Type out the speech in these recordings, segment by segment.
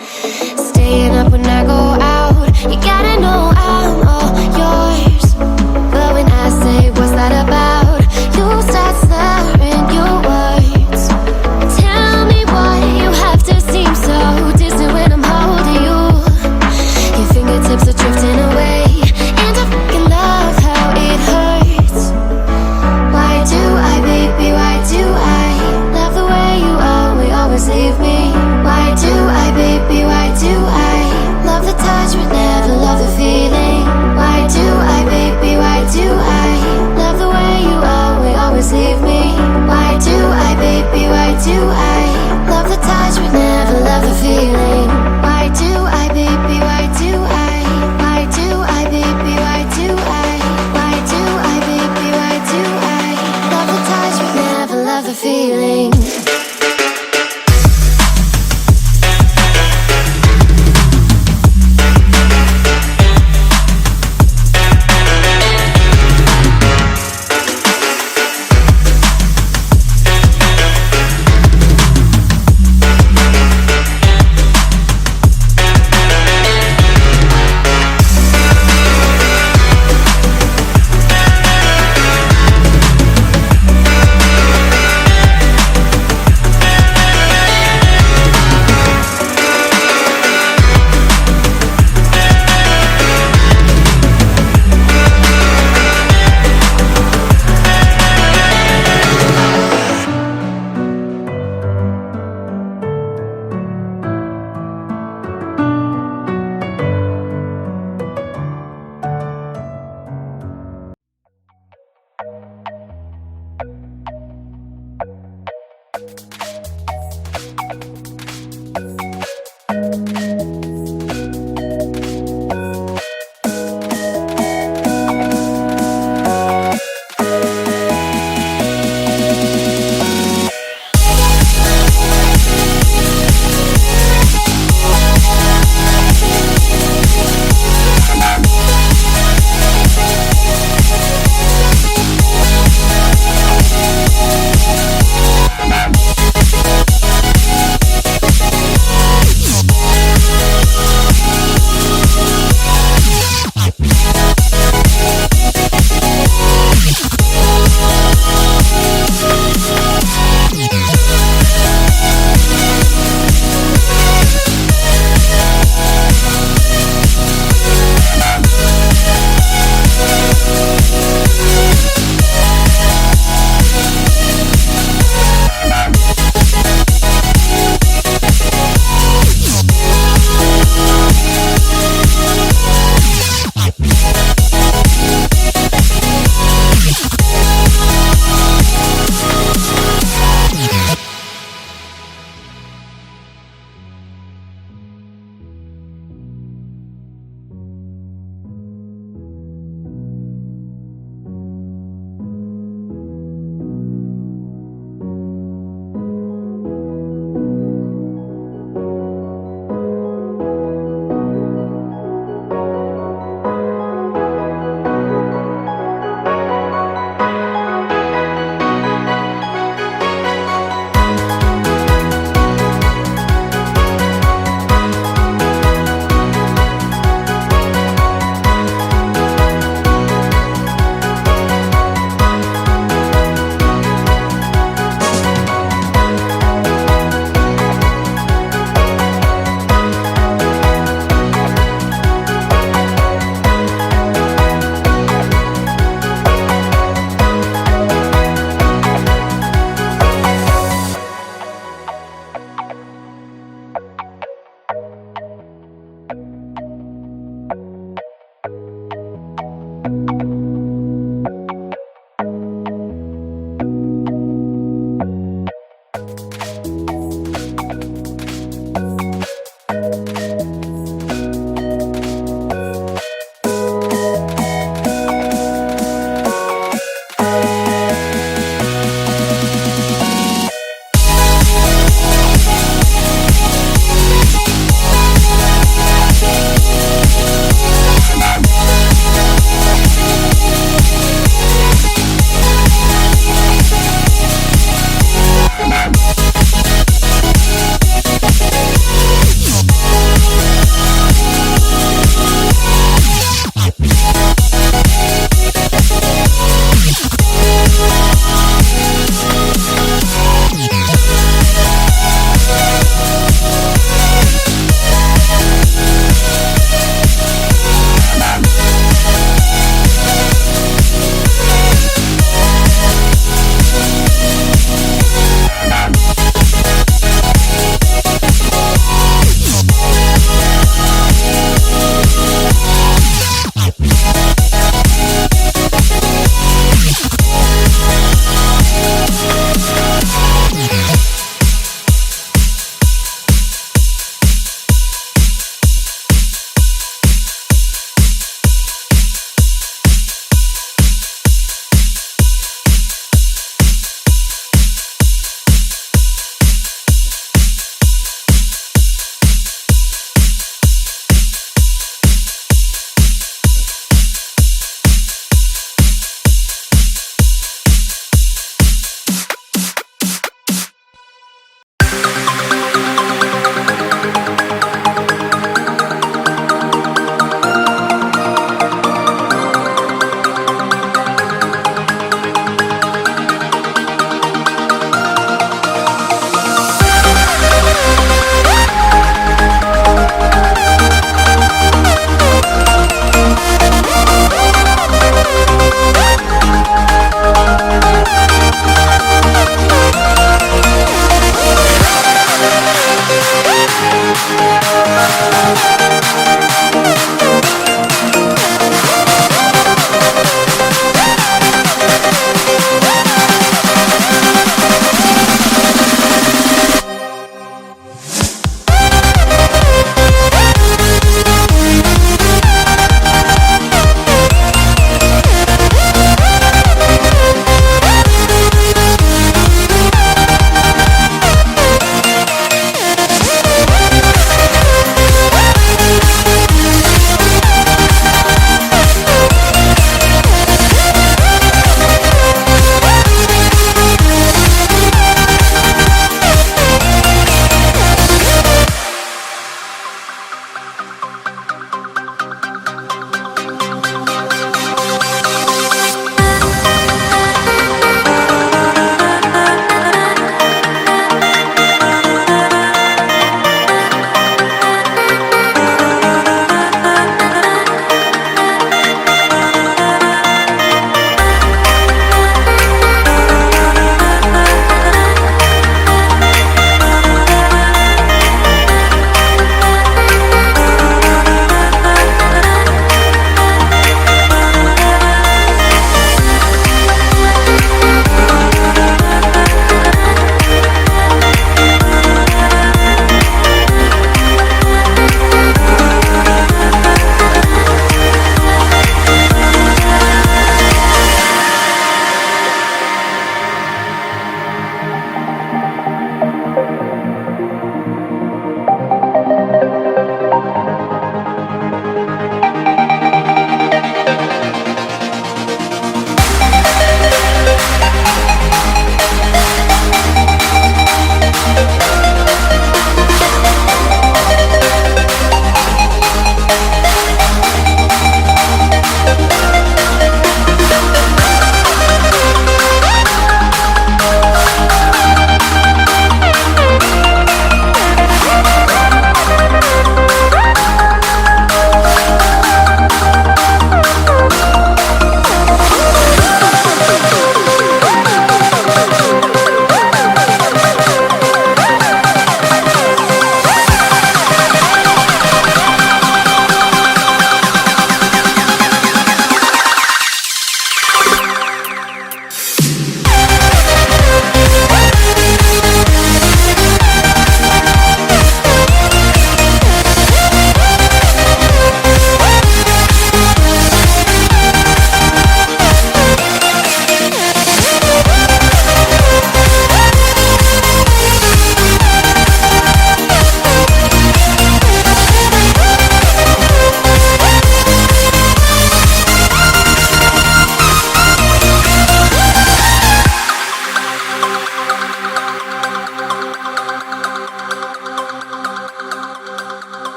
Staying up when I go out, you gotta know I'm all yours. But when I say what's that about, you start slurring your words. Tell me why you have to seem so distant when I'm holding you. Your fingertips are drifting away, and I fucking love how it hurts. Why do I, baby, why do I love the way you always leave me? Why do I, baby, why do I love the touch but never love the feeling? Why do I, baby, why do I love the way you always leave me? Why do I, baby, why do I love the touch but never love the feeling? Why do I, baby, why do I? Why do I, baby, why do I? Why do I, baby, why do I love the touch but never love the feeling?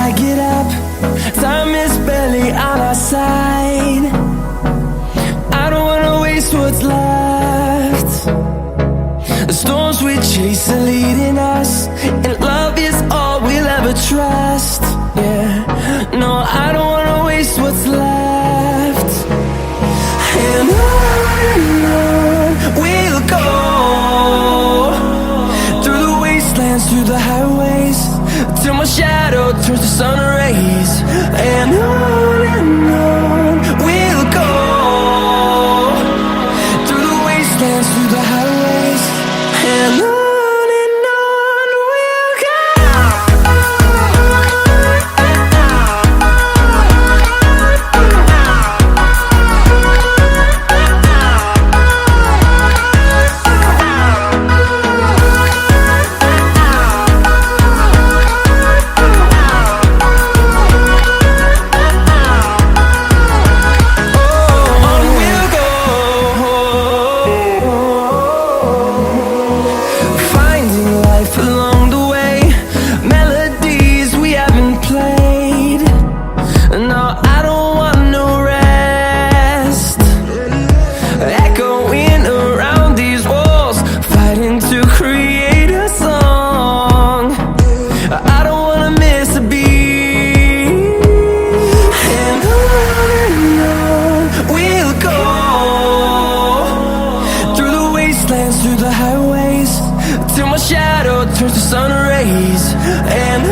I get up, time is barely on our side. I don't wanna waste what's left. The storms we chase are leading us, and love is all we'll ever trust. Yeah, no, I don't wanna waste what's left. And on we'll go, through the wastelands, through the highways, till my shadow turns to sun rays. And on we'll go, through the wastelands, through the highways, and on we'll go. Along the way, melodies we haven't played. No, I don't want no rest. Echoing around these walls, fighting to create a song. I don't wanna miss a beat. And on we'll go, through the wastelands, through the highways, till my shadow turns to sun rays. And